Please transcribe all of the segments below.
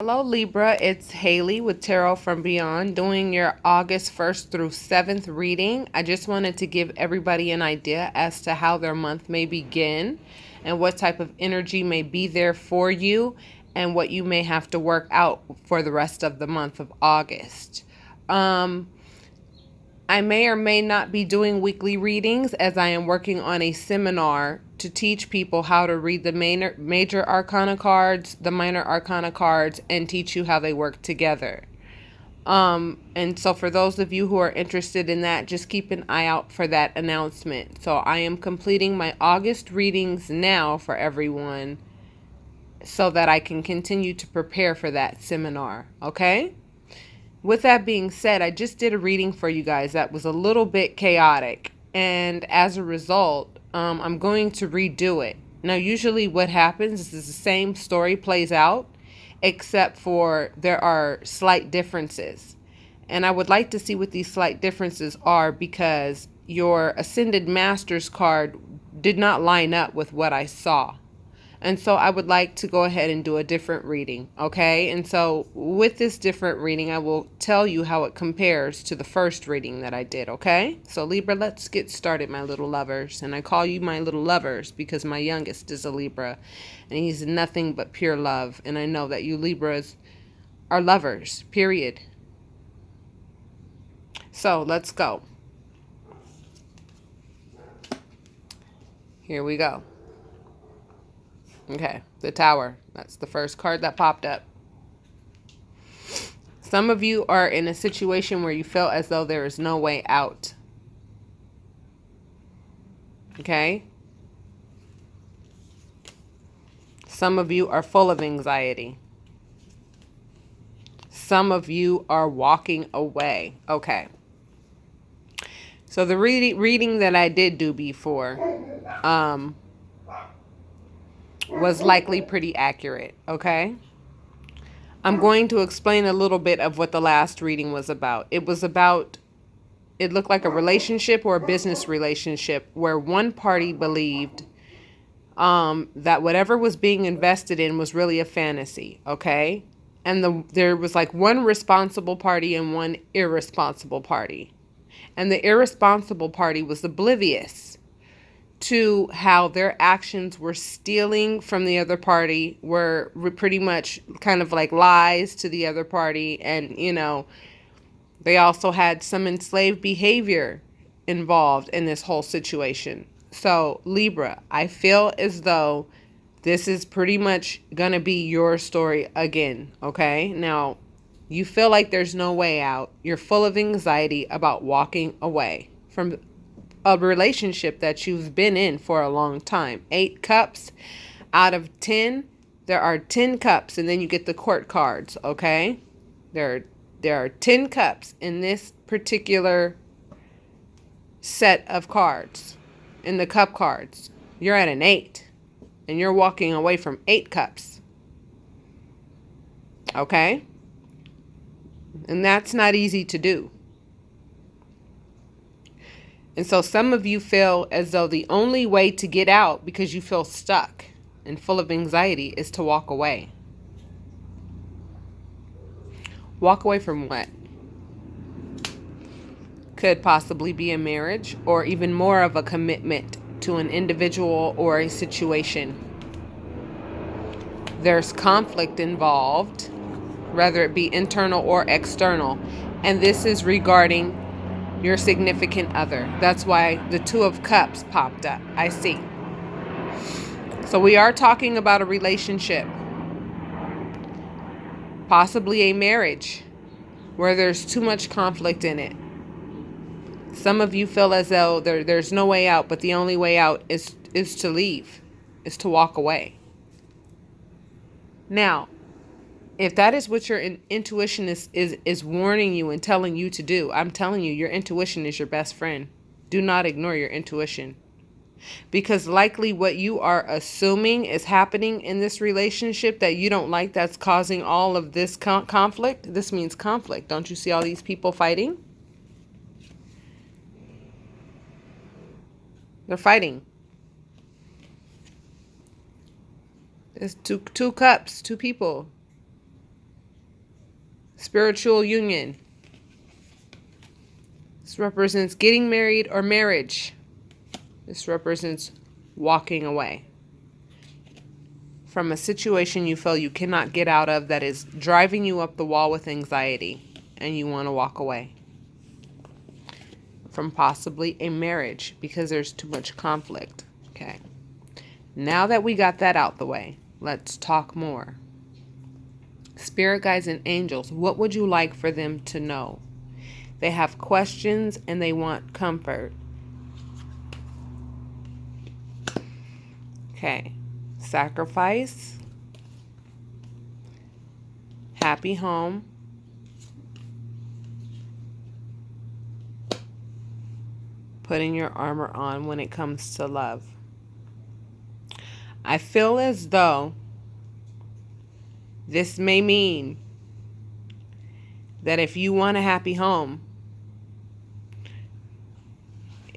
Hello Libra, it's Haley with Tarot from Beyond doing your August 1st through 7th reading. I just wanted to give everybody an idea as to how their month may begin and what type of energy may be there for you and what you may have to work out for the rest of the month of August. I may or may not be doing weekly readings as I am working on a seminar to teach people how to read the major arcana cards, the minor arcana cards, and teach you how they work together. And so for those of you who are interested in that, just keep an eye out for that announcement. So I am completing my August readings now for everyone so that I can continue to prepare for that seminar. Okay? With that being said, I just did a reading for you guys that was a little bit chaotic. And as a result, I'm going to redo it. Now, usually what happens is the same story plays out, except for there are slight differences. And I would like to see what these slight differences are because your Ascended Masters card did not line up with what I saw. And so I would like to go ahead and do a different reading, okay? And so with this different reading, I will tell you how it compares to the first reading that I did, okay? So Libra, let's get started, my little lovers. And I call you my little lovers because my youngest is a Libra, and he's nothing but pure love. And I know that you Libras are lovers, period. So let's go. Here we go. Okay, the Tower. That's the first card that popped up. Some of you are in a situation where you feel as though there is no way out. Okay? Some of you are full of anxiety. Some of you are walking away. Okay. So the reading that I did do before was likely pretty accurate. Okay? I'm going to explain a little bit of what the last reading was about. It looked like a relationship or a business relationship where one party believed that whatever was being invested in was really a fantasy, okay? And there was like one responsible party and one irresponsible party. And the irresponsible party was oblivious to how their actions were stealing from the other party, were pretty much kind of like lies to the other party. And, they also had some enslaved behavior involved in this whole situation. So, Libra, I feel as though this is pretty much going to be your story again, okay? Now, you feel like there's no way out. You're full of anxiety about walking away from a relationship that you've been in for a long time. 8 cups out of 10. There are 10 cups, and then you get the court cards, okay? There are 10 cups in this particular set of cards, in the cup cards. You're at an 8, and you're walking away from 8 cups, okay? And that's not easy to do. And so some of you feel as though the only way to get out, because you feel stuck and full of anxiety, is to walk away. Walk away from what? Could possibly be a marriage or even more of a commitment to an individual or a situation. There's conflict involved, whether it be internal or external. And this is regarding your significant other. That's why the 2 of Cups popped up. I see. So we are talking about a relationship, possibly a marriage, where there's too much conflict in it. Some of you feel as though there's no way out, but the only way out is to leave, is to walk away. Now, if that is what your intuition is warning you and telling you to do, I'm telling you, your intuition is your best friend. Do not ignore your intuition. Because likely what you are assuming is happening in this relationship that you don't like, that's causing all of this conflict. This means conflict. Don't you see all these people fighting? They're fighting. There's two cups, 2 people. Spiritual union. This represents getting married or marriage. This represents walking away from a situation you feel you cannot get out of that is driving you up the wall with anxiety, and you want to walk away from possibly a marriage because there's too much conflict. Okay. Now that we got that out the way, let's talk more. Spirit guides and angels, what would you like for them to know? They have questions and they want comfort. Okay. Sacrifice. Happy home. Putting your armor on when it comes to love. I feel as though this may mean that if you want a happy home,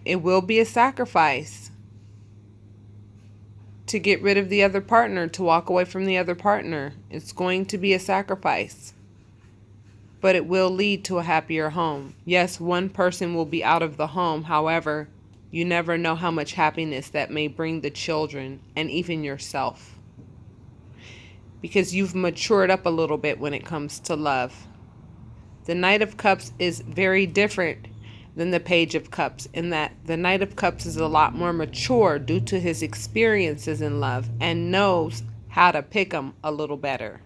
it will be a sacrifice to get rid of the other partner, to walk away from the other partner. It's going to be a sacrifice, but it will lead to a happier home. Yes, one person will be out of the home. However, you never know how much happiness that may bring the children and even yourself, because you've matured up a little bit when it comes to love. The Knight of Cups is very different than the Page of Cups in that the Knight of Cups is a lot more mature due to his experiences in love and knows how to pick them a little better.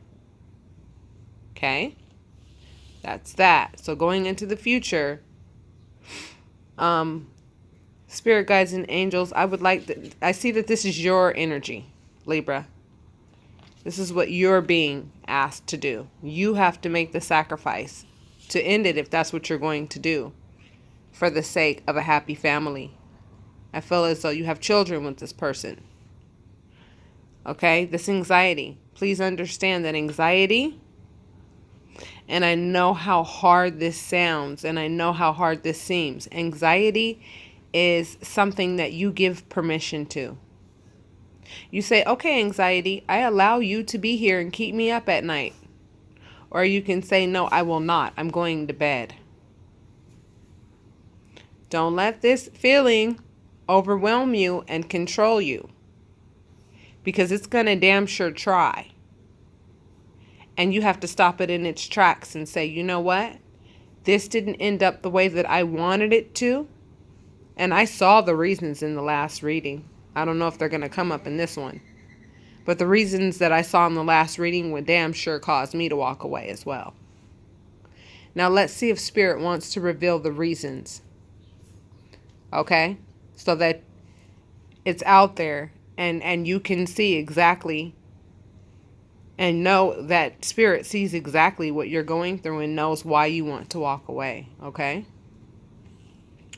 Okay? That's that. So going into the future, spirit guides and angels, I see that this is your energy, Libra. This is what you're being asked to do. You have to make the sacrifice to end it if that's what you're going to do for the sake of a happy family. I feel as though you have children with this person. Okay? This anxiety. Please understand that anxiety, and I know how hard this sounds, and I know how hard this seems. Anxiety is something that you give permission to. You say, okay, anxiety, I allow you to be here and keep me up at night. Or you can say, no, I will not. I'm going to bed. Don't let this feeling overwhelm you and control you, because it's going to damn sure try. And you have to stop it in its tracks and say, you know what? This didn't end up the way that I wanted it to. And I saw the reasons in the last reading. I don't know if they're going to come up in this one. But the reasons that I saw in the last reading would damn sure cause me to walk away as well. Now let's see if Spirit wants to reveal the reasons. Okay? So that it's out there and you can see exactly and know that Spirit sees exactly what you're going through and knows why you want to walk away. Okay?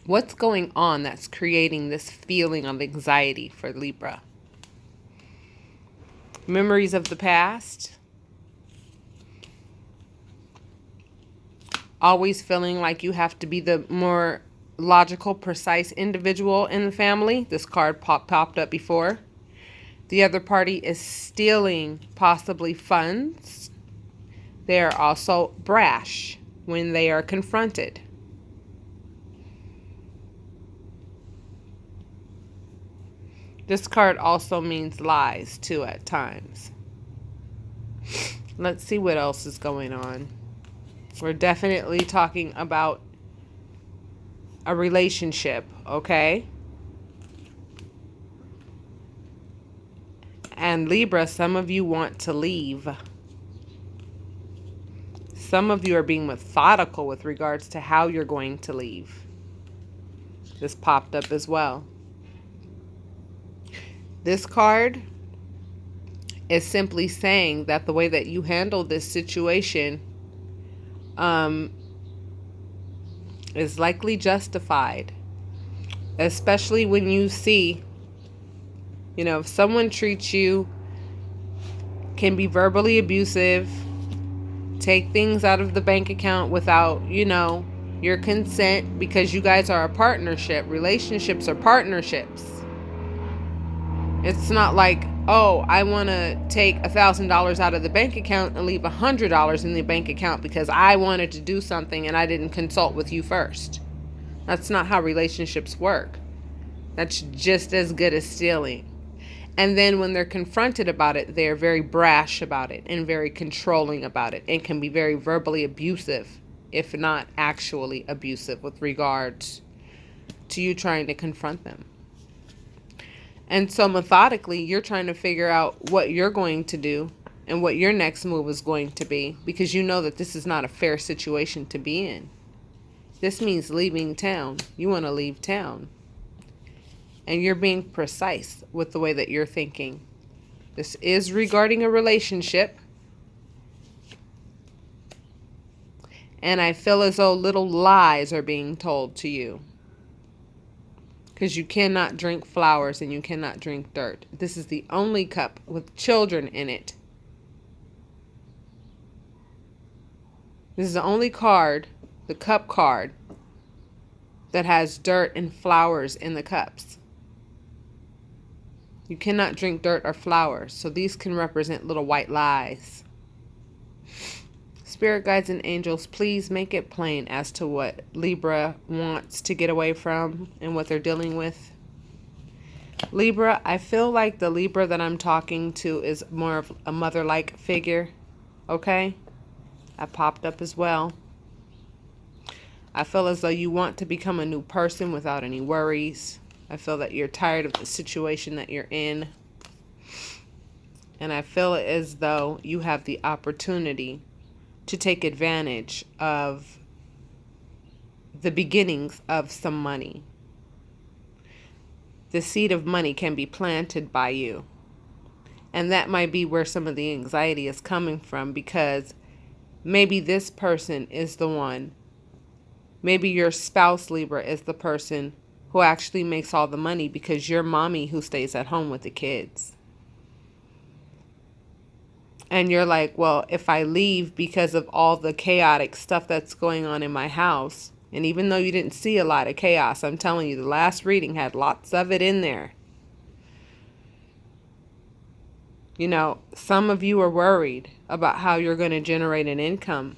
What's going on that's creating this feeling of anxiety for Libra? Memories of the past. Always feeling like you have to be the more logical, precise individual in the family. This card popped up before. The other party is stealing possibly funds. They are also brash when they are confronted. This card also means lies, too, at times. Let's see what else is going on. We're definitely talking about a relationship, okay? And Libra, some of you want to leave. Some of you are being methodical with regards to how you're going to leave. This popped up as well. This card is simply saying that the way that you handle this situation is likely justified. Especially when you see, if someone treats you, can be verbally abusive, take things out of the bank account without, your consent, because you guys are a partnership. Relationships are partnerships. It's not like oh, I want to take $1,000 out of the bank account and leave $100 in the bank account because I wanted to do something and I didn't consult with you first. That's not how relationships work. That's just as good as stealing. And then when they're confronted about it, they're very brash about it and very controlling about it and can be very verbally abusive, if not actually abusive, with regards to you trying to confront them. And so methodically, you're trying to figure out what you're going to do and what your next move is going to be, because you know that this is not a fair situation to be in. This means leaving town. You want to leave town. And you're being precise with the way that you're thinking. This is regarding a relationship. And I feel as though little lies are being told to you. Because you cannot drink flowers and you cannot drink dirt. This is the only cup with children in it. This is the only card, the cup card, that has dirt and flowers in the cups. You cannot drink dirt or flowers, so these can represent little white lies. Spirit guides and angels, please make it plain as to what Libra wants to get away from and what they're dealing with. Libra, I feel like the Libra that I'm talking to is more of a mother-like figure, okay? That popped up as well. I feel as though you want to become a new person without any worries. I feel that you're tired of the situation that you're in. And I feel as though you have the opportunity to take advantage of the beginnings of some money. The seed of money can be planted by you. And that might be where some of the anxiety is coming from, because maybe this person is the one. Maybe your spouse, Libra, is the person who actually makes all the money because you're mommy who stays at home with the kids. And you're like, well, if I leave because of all the chaotic stuff that's going on in my house, and even though you didn't see a lot of chaos, I'm telling you, the last reading had lots of it in there. You know, some of you are worried about how you're going to generate an income.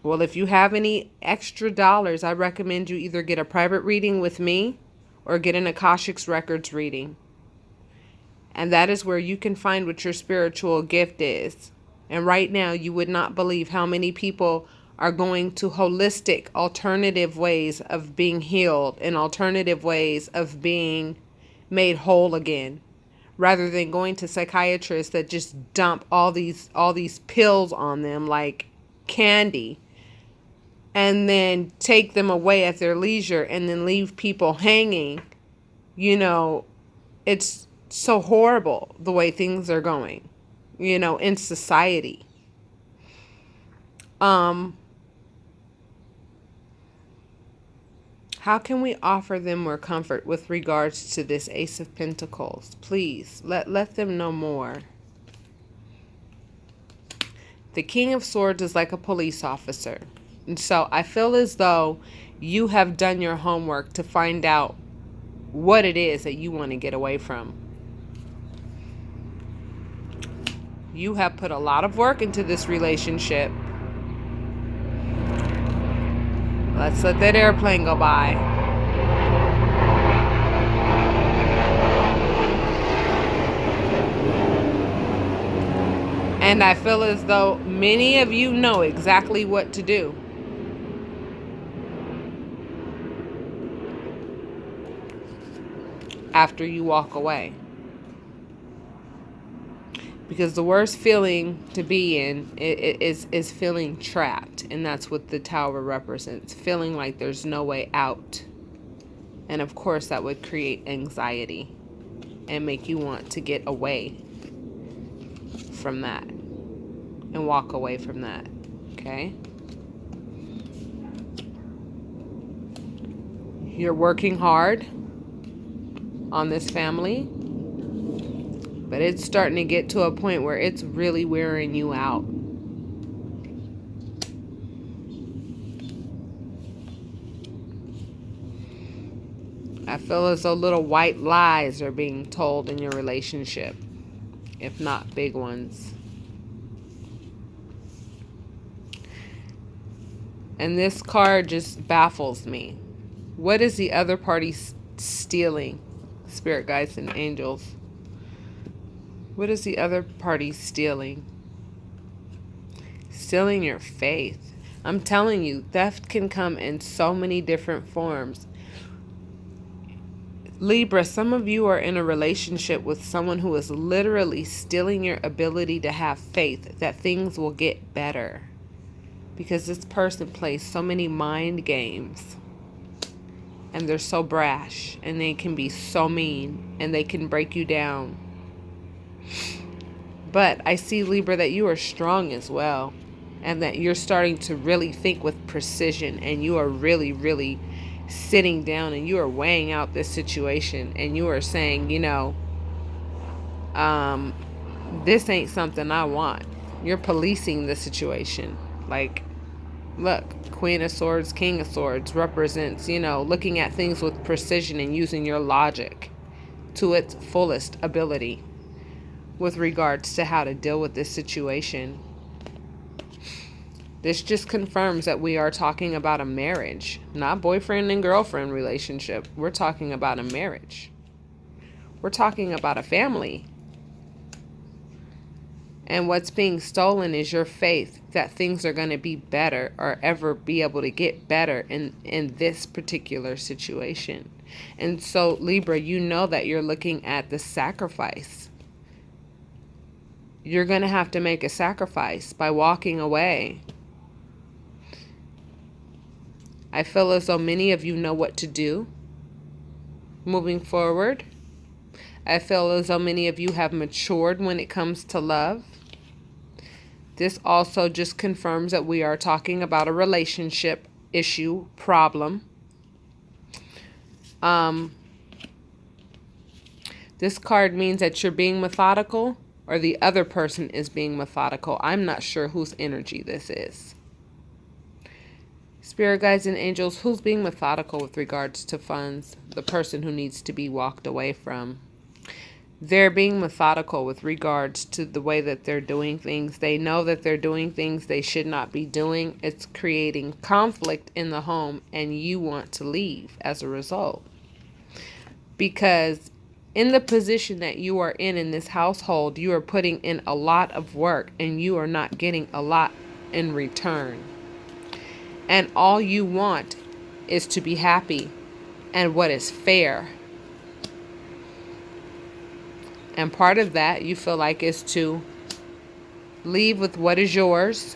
Well, if you have any extra dollars, I recommend you either get a private reading with me or get an Akashic Records reading. And that is where you can find what your spiritual gift is. And right now, you would not believe how many people are going to holistic, alternative ways of being healed and alternative ways of being made whole again, rather than going to psychiatrists that just dump all these pills on them like candy and then take them away at their leisure and then leave people hanging. You know, it's so horrible the way things are going, you know, in society. How can we offer them more comfort with regards to this Ace of Pentacles? Please, let them know more. The King of Swords is like a police officer. And so I feel as though you have done your homework to find out what it is that you want to get away from. You have put a lot of work into this relationship. Let's let that airplane go by. And I feel as though many of you know exactly what to do. After you walk away. Because the worst feeling to be in is feeling trapped. And that's what the Tower represents. Feeling like there's no way out. And of course that would create anxiety. And make you want to get away from that. And walk away from that. Okay? You're working hard on this family. But it's starting to get to a point where it's really wearing you out. I feel as though little white lies are being told in your relationship, if not big ones. And this card just baffles me. What is the other party stealing? Spirit guides and angels. What is the other party stealing? Stealing your faith. I'm telling you, theft can come in so many different forms. Libra, some of you are in a relationship with someone who is literally stealing your ability to have faith that things will get better. Because this person plays so many mind games. And they're so brash. And they can be so mean. And they can break you down. But I see, Libra, that you are strong as well. And that you're starting to really think with precision. And you are really, really sitting down and you are weighing out this situation. And you are saying, this ain't something I want. You're policing the situation. Like, look, Queen of Swords, King of Swords represents, looking at things with precision and using your logic to its fullest ability with regards to how to deal with this situation. This just confirms that we are talking about a marriage, not boyfriend and girlfriend relationship. We're talking about a marriage. We're talking about a family. And what's being stolen is your faith that things are going to be better or ever be able to get better in this particular situation. And so, Libra, you know that you're looking at the sacrifice. You're going to have to make a sacrifice by walking away. I feel as though many of you know what to do moving forward. I feel as though many of you have matured when it comes to love. This also just confirms that we are talking about a relationship issue, problem. This card means that you're being methodical or the other person is being methodical. I'm not sure whose energy this is. Spirit guides and angels, who's being methodical with regards to funds? The person who needs to be walked away from. They're being methodical with regards to the way that they're doing things. They know that they're doing things they should not be doing. It's creating conflict in the home, and you want to leave as a result. Because in the position that you are in this household, you are putting in a lot of work, and you are not getting a lot in return. And all you want is to be happy and what is fair. And part of that you feel like is to leave with what is yours.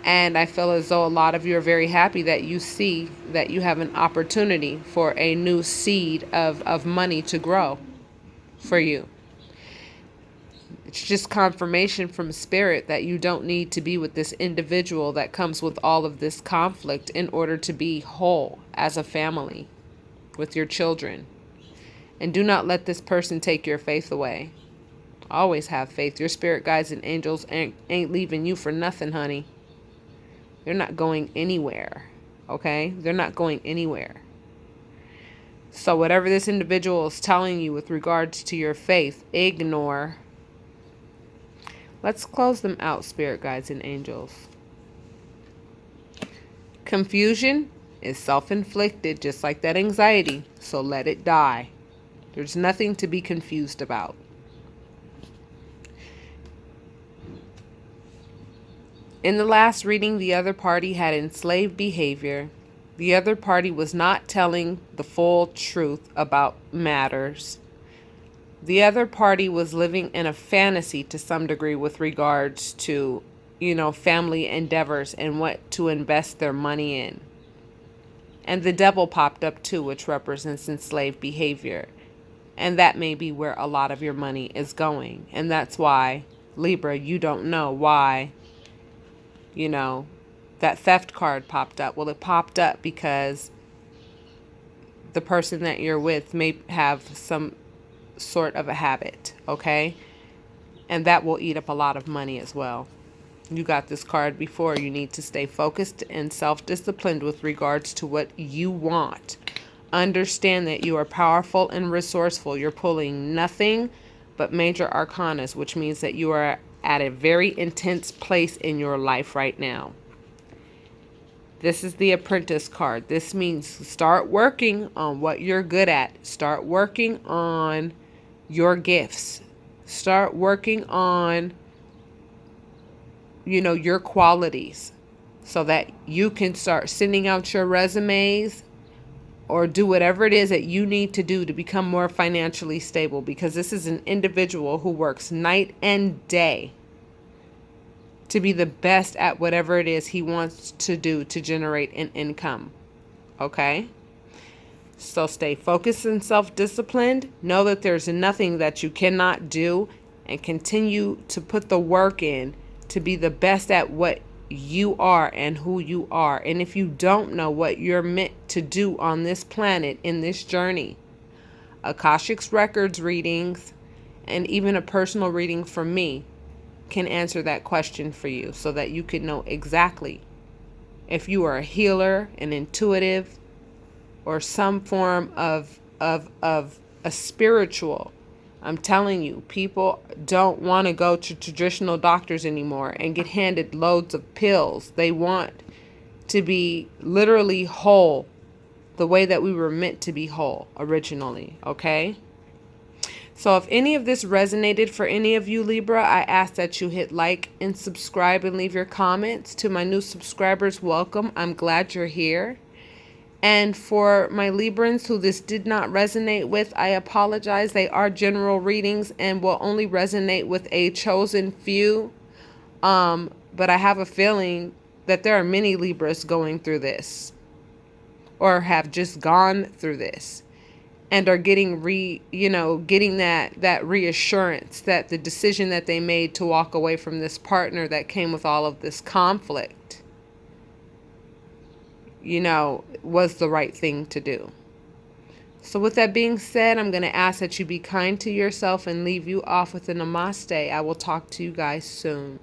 And I feel as though a lot of you are very happy that you see that you have an opportunity for a new seed of money to grow for you. It's just confirmation from Spirit that you don't need to be with this individual that comes with all of this conflict in order to be whole as a family with your children. And do not let this person take your faith away. Always have faith. Your spirit guides and angels ain't leaving you for nothing, honey. They're not going anywhere. Okay? They're not going anywhere. So whatever this individual is telling you with regards to your faith, ignore. Let's close them out, spirit guides and angels. Confusion is self-inflicted, just like that anxiety. So let it die. There's nothing to be confused about. In the last reading, the other party had enslaved behavior. The other party was not telling the full truth about matters. The other party was living in a fantasy to some degree with regards to, family endeavors and what to invest their money in. And the devil popped up too, which represents enslaved behavior. And that may be where a lot of your money is going. And that's why, Libra, you don't know why, that theft card popped up. Well, it popped up because the person that you're with may have some sort of a habit, okay? And that will eat up a lot of money as well. You got this card before. You need to stay focused and self-disciplined with regards to what you want. Understand that you are powerful and resourceful. You're pulling nothing but major arcanas, which means that you are at a very intense place in your life right now. This is the Apprentice card. This means start working on what you're good at. Start working on your gifts. Start working on, your qualities so that you can start sending out your resumes or do whatever it is that you need to do to become more financially stable, because this is an individual who works night and day to be the best at whatever it is he wants to do to generate an income. Okay? So stay focused and self-disciplined. Know that there's nothing that you cannot do, and continue to put the work in to be the best at what you are and who you are. And if you don't know what you're meant to do on this planet in this journey, Akashic Records readings and even a personal reading from me can answer that question for you, so that you can know exactly if you are a healer, an intuitive, or some form of a spiritual. I'm telling you, people don't want to go to traditional doctors anymore and get handed loads of pills. They want to be literally whole the way that we were meant to be whole originally, okay? So if any of this resonated for any of you, Libra, I ask that you hit like and subscribe and leave your comments. To my new subscribers, welcome. I'm glad you're here. And for my Librans who this did not resonate with, I apologize. They are general readings and will only resonate with a chosen few. But I have a feeling that there are many Libras going through this, or have just gone through this, and are getting getting that reassurance that the decision that they made to walk away from this partner that came with all of this conflict, was the right thing to do. So with that being said, I'm going to ask that you be kind to yourself and leave you off with a namaste. I will talk to you guys soon.